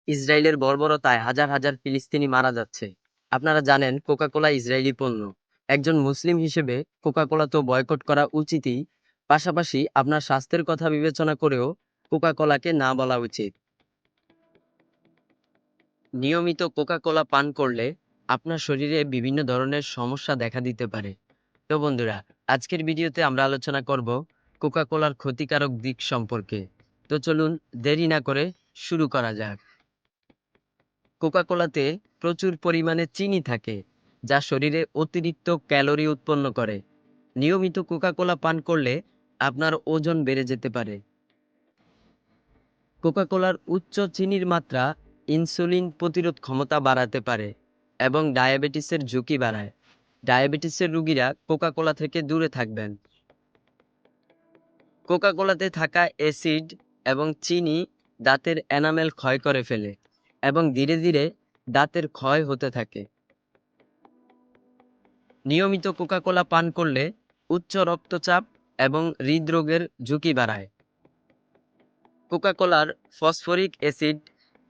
ইসরায়েলের বর্বরতায় হাজার হাজার ফিলিস্তিনি মারা যাচ্ছে। আপনারা জানেন কোকা-কোলা ইসরায়েলি পণ্য। একজন মুসলিম হিসেবে কোকা-কোলা তো বয়কট করা উচিতই। পাশাপাশি আপনার স্বাস্থ্যের কথা বিবেচনা করেও কোকা-কোলাকে না বলা উচিত। নিয়মিত কোকা-কোলা পান করলে আপনার শরীরে বিভিন্ন ধরনের সমস্যা দেখা দিতে পারে। তো বন্ধুরা, আজকের ভিডিওতে আমরা আলোচনা করব কোকা-কোলার ক্ষতিকারক দিক সম্পর্কে। তো চলুন দেরি না করে শুরু করা যাক। কোকা-কোলাতে প্রচুর পরিমাণে চিনি থাকে, যা শরীরে অতিরিক্ত ক্যালোরি উৎপন্ন করে। নিয়মিত কোকা-কোলা পান করলে আপনার ওজন বেড়ে যেতে পারে। কোকা-কোলার উচ্চ চিনির মাত্রা ইনসুলিন প্রতিরোধ ক্ষমতা বাড়াতে পারে এবং ডায়াবেটিসের ঝুঁকি বাড়ায়। ডায়াবেটিসের রোগীরা কোকা-কোলা থেকে দূরে থাকবেন। কোকা-কোলাতে থাকা অ্যাসিড এবং চিনি দাঁতের এনামেল ক্ষয় করে ফেলে এবং ধীরে ধীরে দাঁতের ক্ষয় হতে থাকে। নিয়মিত কোকা-কোলা পান করলে উচ্চ রক্তচাপ এবং হৃদরোগের ঝুঁকি বাড়ায়। কোকা-কোলার ফসফরিক অ্যাসিড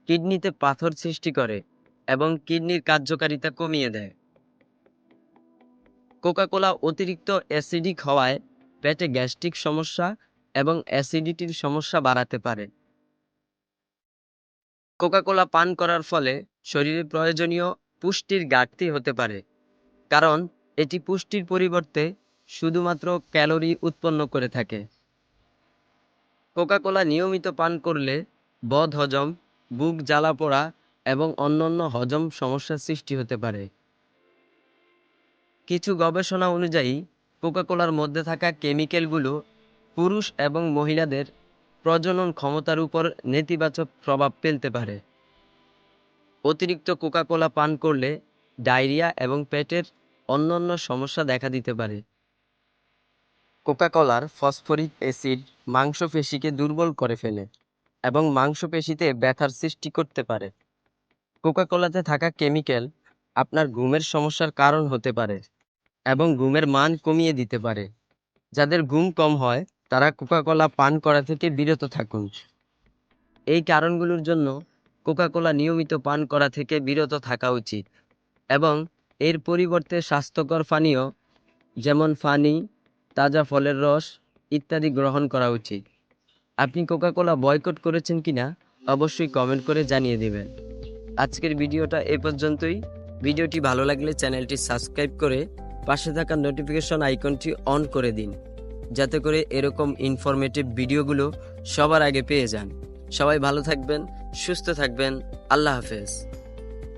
কিডনিতে পাথর সৃষ্টি করে এবং কিডনির কার্যকারিতা কমিয়ে দেয়। কোকা-কোলা অতিরিক্ত অ্যাসিডিক হওয়ায় পেটে গ্যাস্ট্রিক সমস্যা এবং অ্যাসিডিটির সমস্যা বাড়াতে পারে। কোকা-কোলা পান করার ফলে শরীরে প্রয়োজনীয় পুষ্টির ঘাটতি হতে পারে, কারণ এটি পুষ্টির পরিবর্তে শুধুমাত্র ক্যালোরি উৎপন্ন করে থাকে। কোকা-কোলা নিয়মিত পান করলে বদহজম, বুক জ্বালা পোড়া এবং অন্যান্য হজম সমস্যার সৃষ্টি হতে পারে। কিছু গবেষণা অনুযায়ী কোকা-কোলার মধ্যে থাকা কেমিক্যালগুলো পুরুষ এবং মহিলাদের প্রজনন ক্ষমতার উপর নেতিবাচক প্রভাব ফেলতে পারে। অতিরিক্ত কোকা-কোলা পান করলে ডায়রিয়া এবং পেটের অন্যান্য সমস্যা দেখা দিতে পারে। কোকা-কোলার ফসফরিক অ্যাসিড মাংসপেশিকে দুর্বল করে ফেলে এবং মাংসপেশিতে ব্যথার সৃষ্টি করতে পারে। কোকা-কোলাতে থাকা কেমিক্যাল আপনার ঘুমের সমস্যার কারণ হতে পারে এবং ঘুমের মান কমিয়ে দিতে পারে। যাদের ঘুম কম হয় তারা কোকা-কোলা পান করা থেকে বিরত থাকুন। এই কারণগুলোর জন্য কোকা-কোলা নিয়মিত পান করা থেকে বিরত থাকা উচিত এবং এর পরিবর্তে স্বাস্থ্যকর পানীয় যেমন পানি, তাজা ফলের রস ইত্যাদি গ্রহণ করা উচিত। আপনি কোকা-কোলা বয়কট করেছেন কিনা অবশ্যই কমেন্ট করে জানিয়ে দেবেন। আজকের ভিডিওটা এ পর্যন্তই। ভিডিওটি ভালো লাগলে চ্যানেলটি সাবস্ক্রাইব করে পাশে থাকা নোটিফিকেশন আইকনটি অন করে দিন, যাতে করে এরকম ইনফরমেটিভ ভিডিওগুলো সবার আগে পেয়ে যান। সবাই ভালো থাকবেন, সুস্থ থাকবেন। আল্লাহ হাফেজ।